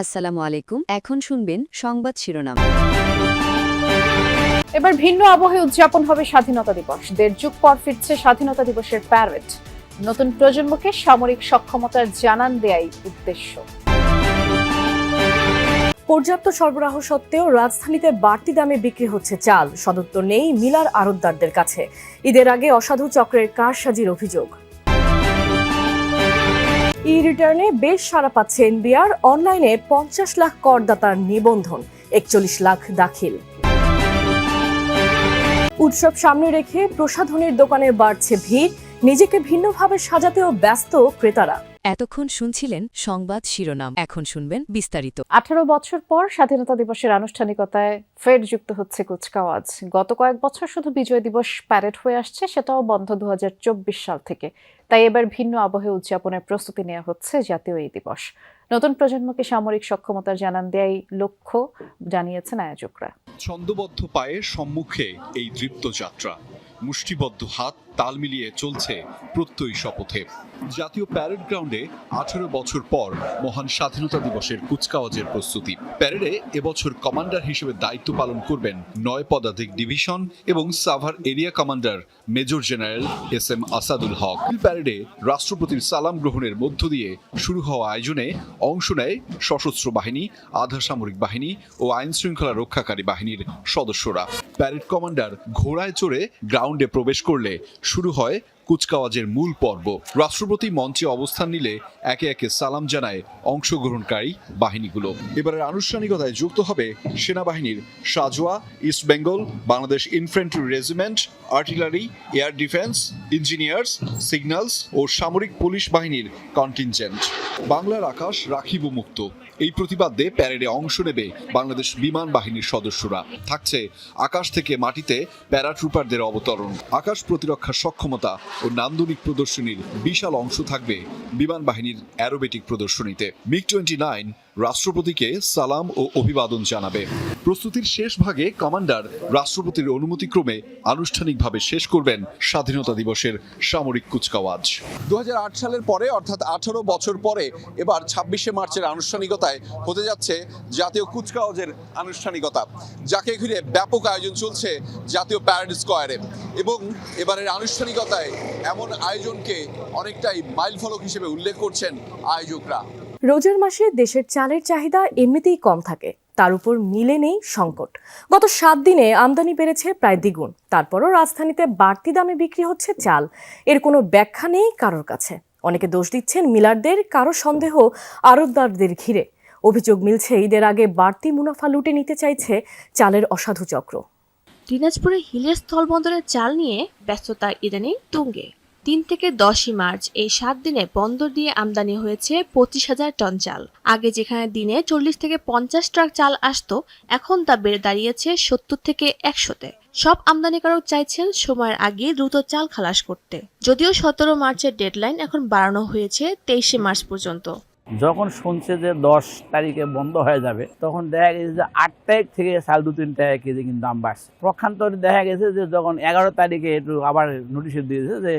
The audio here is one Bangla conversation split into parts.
আসসালামু আলাইকুম। এখন শুনবেন সংবাদ শিরোনাম। এবার ভিন্ন আবহে উদযাপন হবে স্বাধীনতা দিবস। ১.৫ যুগ পর ফিরছে স্বাধীনতা দিবসের প্যারেড। নতুন প্রজন্মকে সামরিক সক্ষমতার জানান দেয়াই উদ্দেশ্য। পর্যাপ্ত সরবরাহ সত্ত্বেও রাজধানীতে বাড়তি দামে বিক্রি হচ্ছে চাল। সদুত্তর নেই মিলার আড়তদারদের কাছে। ঈদের আগে অসাধু চক্রের কারসাজির অভিযোগ। ই রিটার্নে বেশ সাড়া পাচ্ছে এনবিআর। অনলাইনে ৫০ লাখ করদাতার নিবন্ধন, ৪১ লাখ দাখিল। উৎসব সামনে রেখে প্রসাধনীর দোকানে বাড়ছে ভিড়। নিজেকে ভিন্নভাবে সাজাতেও ব্যস্ত ক্রেতারা। এতক্ষণ শুনছিলেন সংবাদ শিরোনাম। এখন শুনবেন বিস্তারিত। ১৮ বছর পর স্বাধীনতা দিবসের আনুষ্ঠানিকতায় ফের যুক্ত হচ্ছে কুচকাওয়াজ। গত কয়েক বছর শুধু বিজয় দিবস প্যারেড হয়ে আসছে, সেটাও বন্ধ ২০২৪ সাল থেকে। তাই এবার ভিন্ন আবহে উদযাপনের প্রস্তুতি নেওয়া হচ্ছে জাতীয় এই দিবস। নতুন প্রজন্মকে সামরিক সক্ষমতার জানান দেয়াই লক্ষ্য, জানিয়েছেন আয়োজকরা। ছন্দবদ্ধ পায়ের সম্মুখে এই দৃপ্ত যাত্রা, মুষ্টিবদ্ধ হাত তাল মিলিয়ে চলছে প্রত্যয়ী শপথে। জাতীয় প্যারেড গ্রাউন্ডে ১৮ বছর পর মহান স্বাধীনতা দিবসের কুচকাওয়াজের প্রস্তুতি। প্যারেডে এবছর কমান্ডার হিসেবে দায়িত্ব পালন করবেন ৯ পদাতিক ডিভিশন এবং Savar area commander major general S M. Asadul Haque. প্যারেডে রাষ্ট্রপতির সালাম গ্রহণের মধ্য দিয়ে শুরু হওয়া আয়োজনে অংশ নেয় সশস্ত্র বাহিনী, আধা সামরিক বাহিনী ও আইন শৃঙ্খলা রক্ষাকারী বাহিনীর সদস্যরা। প্যারেড কমান্ডার ঘোড়ায় চড়ে গ্রাউন্ডে প্রবেশ করলে শুরু হয় কুচকাওয়াজের মূল পর্ব। রাষ্ট্রপতি মঞ্চে অবস্থান নিলে একে একে সালাম জানায় অংশগ্রহণকারী বাহিনীগুলো। এবারের আনুষ্ঠানিকতায় যুক্ত হবে সেনাবাহিনীর সাজোয়া, east Bengal, Bangladesh infantry regiment, artillery, air defence, engineers, signals ও সামরিক পুলিশ বাহিনীর কন্টিনজেন্ট। বাংলার আকাশ রাখিব মুক্ত, এই প্রতিবাদে প্যারেডে অংশ নেবে বাংলাদেশ বিমান বাহিনীর সদস্যরা। থাকছে আকাশ থেকে মাটিতে প্যারাট্রুপারদের অবতরণ, আকাশ প্রতিরক্ষার সক্ষমতা ও নান্দনিক প্রদর্শনীর বিশাল অংশ থাকবে বিমান বাহিনীর অ্যারোবেটিক প্রদর্শনীতে। মিগ-29 রাষ্ট্রপতিকে সালাম ও অভিবাদন জানাবে। প্রস্তুতির শেষ ভাগে কমান্ডার রাষ্ট্রপতির অনুমতিক্রমে আনুষ্ঠানিকভাবে শেষ করবেন স্বাধীনতা দিবসের সামরিক কুচকাওয়াজ। ২০০৮ সালের পরে অর্থাৎ ১৮ বছর পরে এবার ২৬শে মার্চের আনুষ্ঠানিকতায় হতে যাচ্ছে জাতীয় কুচকাওয়াজের আনুষ্ঠানিকতা, যাকে ঘিরে ব্যাপক আয়োজন চলছে জাতীয় প্যারেড স্কয়ারে। এবং এবারের আনুষ্ঠানিকতায় এমন আয়োজনকে অনেকটাই মাইলফলক হিসেবে উল্লেখ করছেন আয়োজকরা। রোজার মাসে দেশের চালের চাহিদা এমনিতেই কম থাকে, তার উপর মিলে নেই সংকট। গত ৭ দিনে আমদানি বেড়েছে প্রায় দ্বিগুণ। তারপরও রাজধানীতে বাড়তি দামে বিক্রি হচ্ছে চাল। এর কোনো ব্যাখ্যা নেই কারোর কাছে। অনেকে দোষ দিচ্ছেন মিলারদের, কারো সন্দেহ আড়তদারদের ঘিরে। অভিযোগ মিলছে ঈদের আগে বাড়তি মুনাফা লুটে নিতে চাইছে চালের অসাধু চক্র। দিনাজপুরে হিলের স্থলবন্দরের চাল নিয়ে ব্যস্ততা ইদানিং তুঙ্গে। ৩ থেকে ১০ই মার্চ এই ৭ দিনে বন্দর দিয়ে আমদানি হয়েছে ২৫,০০০ টন চাল। আগে যেখানে দিনে ৪০ থেকে ৫০ ট্রাক চাল আসতো, এখন তা বেড়ে দাঁড়িয়েছে ৭০ থেকে ১০০-তে। সব আমদানিকারক চাইছেন সময়ের আগে দ্রুত চাল খালাস করতে। যদিও ১৭ মার্চের ডেডলাইন এখন বাড়ানো হয়েছে ২৩শে মার্চ পর্যন্ত। যখন শুনছে যে ১০ তারিখে বন্ধ হয়ে যাবে, তখন দেখা গেছে যে ৮ তারিখ থেকে চাল ২-৩ টাকা কেজি কিন্তু দাম বাড়ছে। প্রক্ষান্তরে দেখা গেছে যে যখন ১১ তারিখে একটু আবার নোটিশ দিয়েছে যে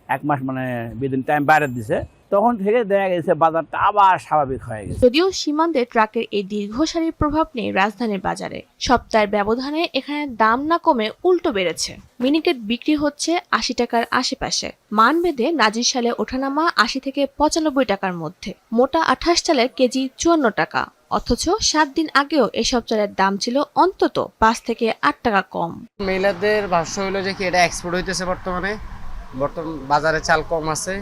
১ মাস মানে বিদিন টাইম বাইরে দিছে, তখন থেকে দেখা গেছে বাজারটা আবার স্বাভাবিক হয়ে গেছে। যদিও সীমান্তে ট্রাকের এই দীর্ঘ সারির প্রভাব নেই রাজধানীর বাজারে। সপ্তাহের ব্যবধানে এখানে দাম না কমে উল্টো বেড়েছে। মিনিকেট বিক্রি হচ্ছে ৮০ টাকার আশেপাশে। মানভেদে নাজির সালে ওঠানামা ৮০ থেকে ৯৫ টাকার মধ্যে। মোটা ২৮ চালের কেজি ৫৪ টাকা। অথচ ৭ দিন আগেও এসব চালের দাম ছিল অন্তত ৫ থেকে ৮ টাকা কম। মহিলাদের ভাষ্য হলো যে কি এটা এক্সপোর্ট হইতেছে, বর্তমান বাজারে চাল কম আছে,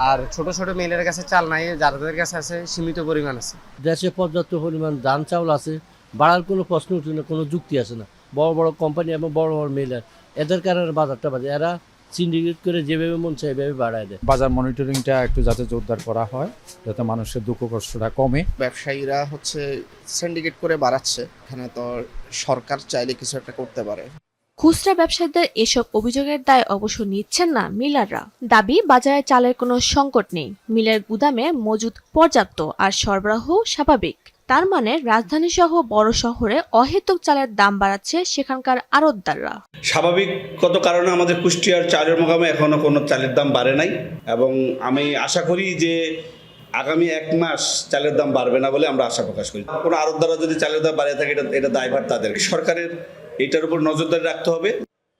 আর ছোট ছোট মিলের কাছে চাল নাই, যাদের কাছে আছে সীমিত পরিমাণ আছে। দেশে পর্যাপ্ত পরিমাণ ধান চাউল আছে, বাড়ার কোনো প্রশ্ন উঠে না, কোনো যুক্তি আসে না। বড় বড় কোম্পানি এবং বড় বড় মিলার এদের কারণে বাজারটা বাজে, এরা সিন্ডিকেট করে যেভাবে মন চায় এভাবে বাড়ায় দেয়। বাজার মনিটরিংটা একটু যাতে জোরদার করা হয়, যাতে মানুষের দুঃখ কষ্টটা কমে। ব্যবসায়ীরা সিন্ডিকেট করে বাড়াচ্ছে, এখানে তো সরকার চাইলে কিছু একটা করতে পারে। খুচরা ব্যবসায়ীদের এসব অভিযোগের দায় অবশ্য নিচ্ছেন না মিলাররা। দাবি, বাজারে চালের কোনো সংকট নেই, মিলের গুদামে মজুদ পর্যাপ্ত আর সরবরাহ স্বাভাবিক। তার মানে রাজধানী সহ বড় শহরে অহেতুক চালের দাম বাড়াচ্ছে সেখানকার আড়তদাররা। স্বাভাবিকগত কারণে আমাদের কুষ্টিয়ার চালের মোকামে এখনো কোনো চালের দাম বাড়ে নাই, এবং আমি আশা করি যে আগামী 1 মাস চালের দাম বাড়বে না বলে আমরা আশা প্রকাশ করি। কোনো আড়তদাররা যদি চালের দাম বাড়িয়ে থাকে এটা দায়ভার তাদের। সরকারের এটার উপর নজরদারি রাখতে হবে।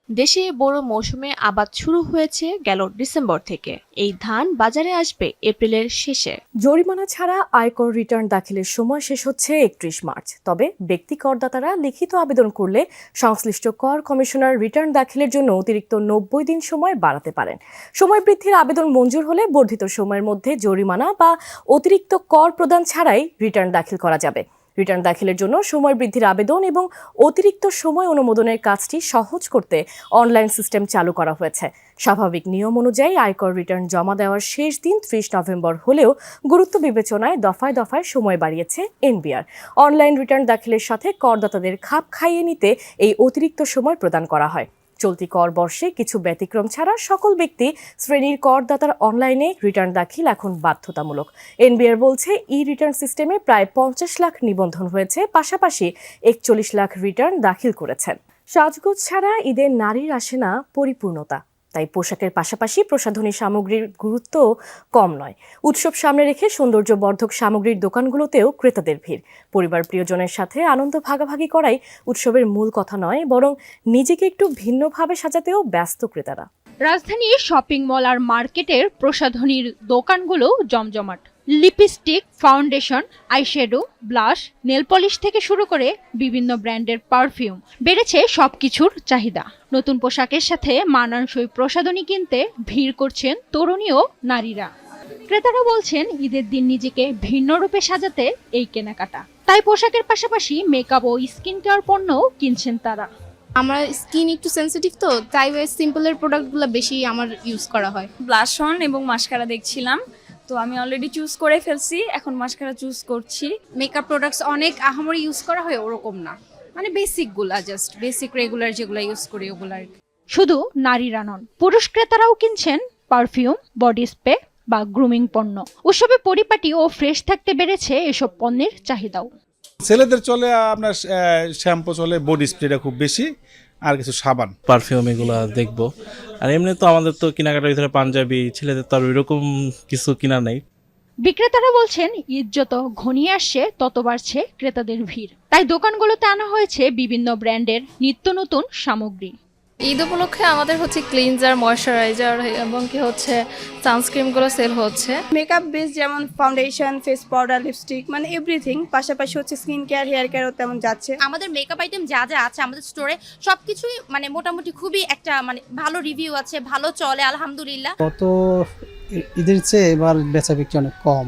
দেশে বোরো মৌসুমে আবাদ শুরু হয়েছে গেল ডিসেম্বর থেকে। এই ধান বাজারে আসবে এপ্রিলের শেষে। জরিমানা ছাড়া আয়কর রিটার্ন দাখিলের সময় শেষ হচ্ছে 31 মার্চ। তবে ব্যক্তি করদাতারা লিখিত আবেদন করলে সংশ্লিষ্ট কর কমিশনার রিটার্ন দাখিলের জন্য অতিরিক্ত 90 দিন সময় বাড়াতে পারেন। সময় বৃদ্ধির আবেদন মঞ্জুর হলে বর্ধিত সময়ের মধ্যে জরিমানা বা অতিরিক্ত কর প্রদান ছাড়াই রিটার্ন দাখিল করা যাবে। রিটার্ন দাখিলের জন্য সময় বৃদ্ধির আবেদন এবং অতিরিক্ত সময় অনুমোদনের কাজটি সহজ করতে অনলাইন সিস্টেম চালু করা হয়েছে। স্বাভাবিক নিয়ম অনুযায়ী আয়কর রিটার্ন জমা দেওয়ার শেষ দিন 30 নভেম্বর হলেও গুরুত্ব বিবেচনায় দফায় দফায় সময় বাড়িয়েছে এনবিআর। অনলাইন রিটার্ন দাখিলের সাথে করদাতাদের খাপ খাইয়ে নিতে এই অতিরিক্ত সময় প্রদান করা হয়। চলতি কর বর্ষে কিছু ব্যতিক্রম ছাড়া সকল ব্যক্তি শ্রেণীর করদাতার অনলাইনে রিটার্ন দাখিল এখন বাধ্যতামূলক। এনবিআর বলছে ই রিটার্ন সিস্টেমে প্রায় 50 লাখ নিবন্ধন হয়েছে, পাশাপাশি 41 লাখ রিটার্ন দাখিল করেছেন। সাজগোজ ছাড়া ঈদের নারীর আসে না পরিপূর্ণতা, তাই পোশাকের পাশাপাশি প্রসাধনী সামগ্রীর গুরুত্ব কম নয়। উৎসব সামনে রেখে সৌন্দর্যবর্ধক সামগ্রীর দোকানগুলোতেও ক্রেতাদের ভিড়। পরিবার প্রিয়জনের সাথে আনন্দ ভাগাভাগি করাই উৎসবের মূল কথা নয়, বরং নিজেকে একটু ভিন্নভাবে সাজাতেও ব্যস্ত ক্রেতারা। রাজধানীর শপিং মল আর মার্কেটের প্রসাধনীর দোকানগুলো জমজমাট। Lipstick, foundation, eyeshadow, blush, nail polish থেকে শুরু করে বিভিন্ন ব্র্যান্ডের পারফিউম, বেড়েছে সবকিছুর চাহিদা। নতুন পোশাকের সাথে মানানসই প্রসাধনী কিনতে ভিড় করছেন তরুণী ও নারীরা। ক্রেতারা বলছেন ঈদের দিন নিজেকে ভিন্ন রূপে সাজাতে এই কেনাকাটা। তাই পোশাকের পাশাপাশি মেকআপ ও স্কিন কেয়ার পণ্যও কিনছেন তারা। আমার স্কিন একটু সেনসিটিভ, তো তাই সিম্পলের প্রোডাক্টগুলো বেশি আমার ইউজ করা হয়। ব্লাশ অন এবং মাস্কারা দেখছিলাম, তো আমি অলরেডি চুজ করে ফেলছি, এখন মাস্কারা চুজ করছি। মেকআপ প্রোডাক্টস অনেক আহামরি ইউজ করা হয় ওরকম না, মানে বেসিকগুলা, জাস্ট বেসিক রেগুলার যেগুলো ইউজ করি ওগুলার। শুধু নারীরা নন, পুরুষ ক্রেতারাও কিনছেন পারফিউম, বডি স্প্রে বা গ্রুমিং পণ্য। উৎসবে পরিপাটি ও ফ্রেশ থাকতে বেড়েছে এসব পণ্যের চাহিদাও। ছেলেদের চলে আপনার শ্যাম্পু চলে, বডি স্প্রেটা খুব বেশি, আর কিছু সাবান, পারফিউম এগুলা দেখবো। আর এমনি তো আমাদের তো কেনাকাটার ভিতরে পাঞ্জাবি, ছেলেদের তো আর ওইরকম কিছু কিনা নেই। বিক্রেতারা বলছেন ঈদ যত ঘনিয়ে আসছে তত বাড়ছে ক্রেতাদের ভিড়। তাই দোকানগুলোতে আনা হয়েছে বিভিন্ন ব্র্যান্ডের নিত্য নতুন সামগ্রী। ঈদ উপলক্ষে আমাদের ক্লিনজার, ময়শ্চারাইজার এবং সানস্ক্রিনগুলো সেল হচ্ছে। মেকআপ বেস যেমন ফাউন্ডেশন, ফেস পাউডার, লিপস্টিক, মানে এভরিথিং। পাশাপাশি স্কিন কেয়ার, হেয়ার কেয়ারও তেমন যাচ্ছে। আমাদের মেকআপ আইটেম যা যা আছে আমাদের স্টোরে সবকিছুই মানে মোটামুটি খুবই একটা মানে ভালো রিভিউ আছে, ভালো চলে আলহামদুলিল্লাহ। গত ঈদের চেয়ে এবার বেচা বিক্রি অনেক কম।